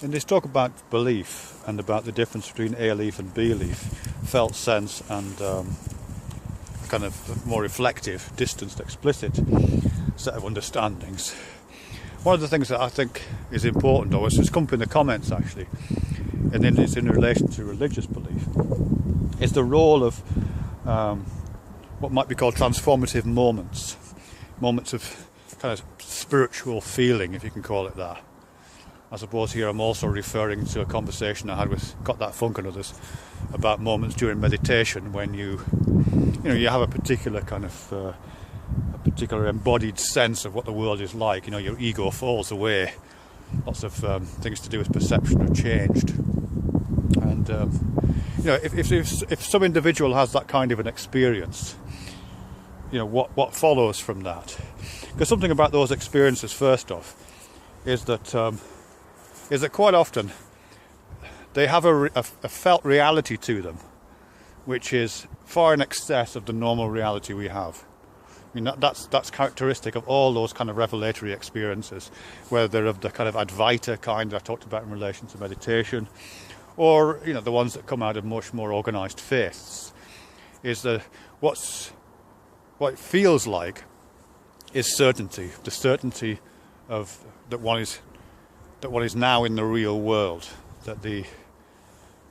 In this talk about belief and about the difference between A leaf and B leaf, felt sense and kind of more reflective, distanced, explicit set of understandings, one of the things that I think is important, or it's come up in the comments actually, and then it's in relation to religious belief, is the role of what might be called transformative moments of kind of spiritual feeling, if you can call it that. I suppose here I'm also referring to a conversation I had with Got That Funk and others about moments during meditation when you have a particular kind of a particular embodied sense of what the world is like. Your ego falls away. Lots of things to do with perception are changed. And if some individual has that kind of an experience, what follows from that? Because something about those experiences, first off, is that quite often they have a felt reality to them, which is far in excess of the normal reality we have. I mean, that's characteristic of all those kind of revelatory experiences, whether they're of the kind of Advaita kind I talked about in relation to meditation, or the ones that come out of much more organised faiths. Is that what it feels like is certainty, the certainty of that one is now in the real world, that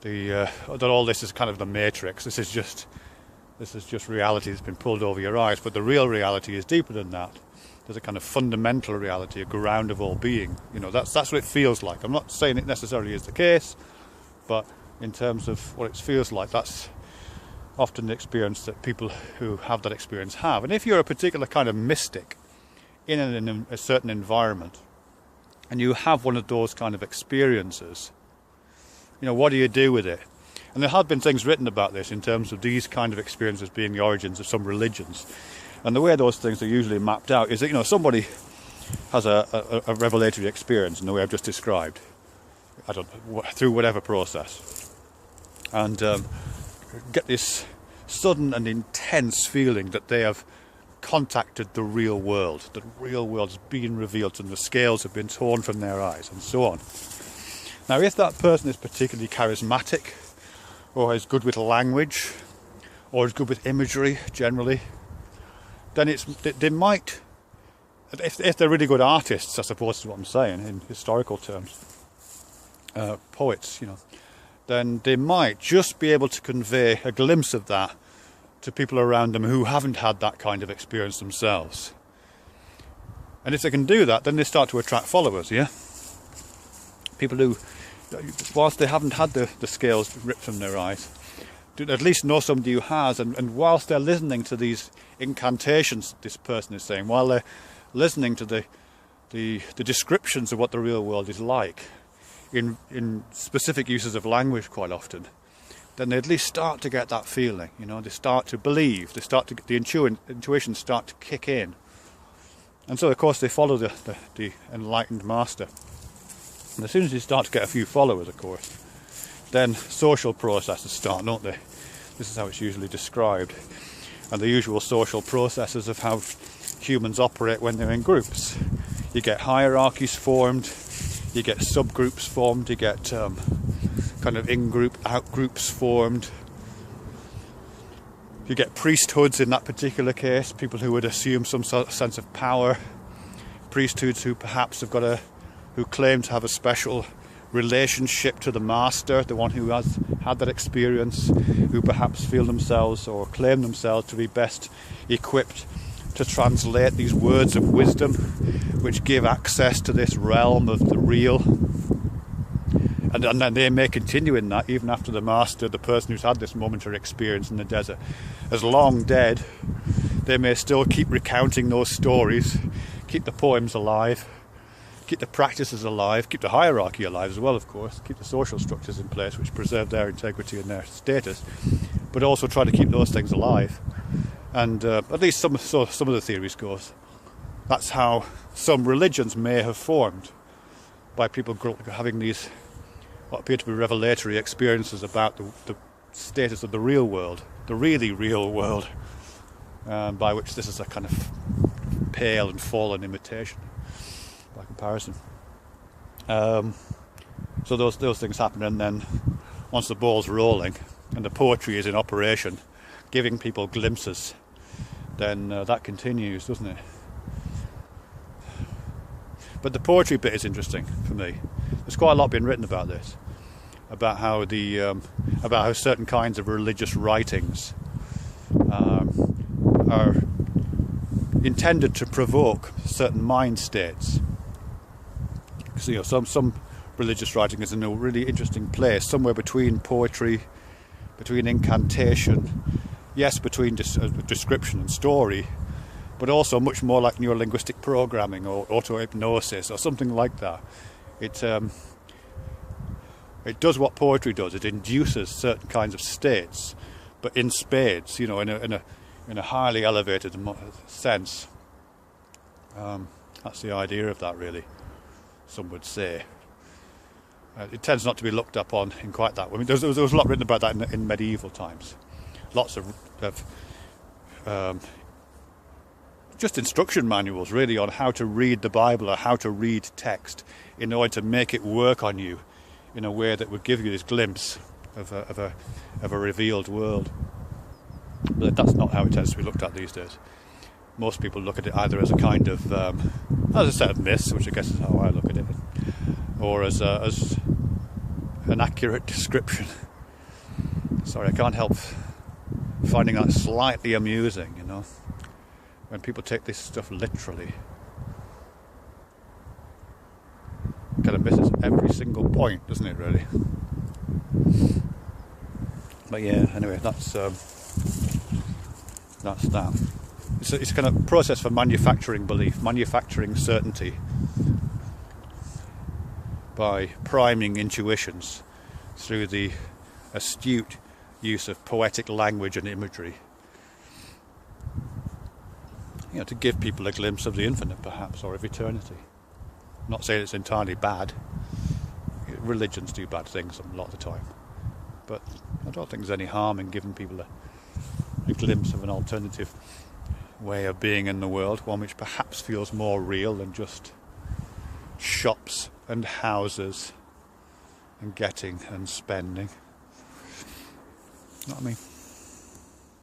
that all this is kind of the matrix. This is just reality that's been pulled over your eyes, but the real reality is deeper than that. There's a kind of fundamental reality, a ground of all being. That's what it feels like. I'm not saying it necessarily is the case, but in terms of what it feels like, that's often the experience that people who have that experience have. And if you're a particular kind of mystic in a certain environment, and you have one of those kind of experiences, what do you do with it? And there have been things written about this in terms of these kind of experiences being the origins of some religions. And the way those things are usually mapped out is that, somebody has a revelatory experience in the way I've just described, through whatever process, and get this sudden and intense feeling that they have contacted the real world, that the real world is being revealed to them, the scales have been torn from their eyes, and so on. Now, if that person is particularly charismatic, or is good with language, or is good with imagery generally, then they might, if they're really good artists, I suppose is what I'm saying in historical terms, poets, then they might just be able to convey a glimpse of that to people around them who haven't had that kind of experience themselves. And if they can do that, then they start to attract followers, yeah? People who, whilst they haven't had the scales ripped from their eyes, do at least know somebody who has, and whilst they're listening to these incantations this person is saying, while they're listening to the descriptions of what the real world is like, in specific uses of language quite often, then they at least start to get that feeling, they start to believe, they start to get the intuition start to kick in. And so of course they follow the enlightened master. And as soon as you start to get a few followers, of course, then social processes start, don't they? This is how it's usually described. And the usual social processes of how humans operate when they're in groups. You get hierarchies formed, you get subgroups formed, you get kind of in-group, out-groups formed. You get priesthoods in that particular case, people who would assume some sort of sense of power. Priesthoods who perhaps who claim to have a special relationship to the master, the one who has had that experience, who perhaps feel themselves or claim themselves to be best equipped to translate these words of wisdom which give access to this realm of the real. And then they may continue in that even after the master, the person who's had this momentary experience in the desert, is long dead. They may still keep recounting those stories, keep the poems alive, keep the practices alive, keep the hierarchy alive as well, of course, keep the social structures in place which preserve their integrity and their status, but also try to keep those things alive. And at least some of the theories goes. That's how some religions may have formed, by people having these what appear to be revelatory experiences about the status of the real world, the really real world, by which this is a kind of pale and fallen imitation by comparison. So So those things happen, and then once the ball's rolling and the poetry is in operation, giving people glimpses, then that continues, doesn't it? But the poetry bit is interesting for me. There's quite a lot been written about this, about how certain kinds of religious writings are intended to provoke certain mind states. So, some religious writing is in a really interesting place, somewhere between poetry, between incantation, yes, between description and story, but also much more like neurolinguistic programming or auto-hypnosis or something like that. It does what poetry does. It induces certain kinds of states, but in spades, in a highly elevated sense. That's the idea of that, really, some would say. It tends not to be looked upon in quite that way. I mean, there was a lot written about that in medieval times. Lots of just instruction manuals, really, on how to read the Bible or how to read text in order to make it work on you in a way that would give you this glimpse of a revealed world. But that's not how it tends to be looked at these days. Most people look at it either as a kind of as a set of myths, which I guess is how I look at it, or as an accurate description. Sorry, I can't help finding that slightly amusing, when people take this stuff literally. It kind of misses every single point, doesn't it, really? But yeah, anyway, that's that. It's a kind of process for manufacturing belief, manufacturing certainty, by priming intuitions through the astute use of poetic language and imagery. To give people a glimpse of the infinite, perhaps, or of eternity. I'm not saying it's entirely bad. Religions do bad things a lot of the time. But I don't think there's any harm in giving people a glimpse of an alternative way of being in the world, one which perhaps feels more real than just shops and houses and getting and spending. You know what I mean?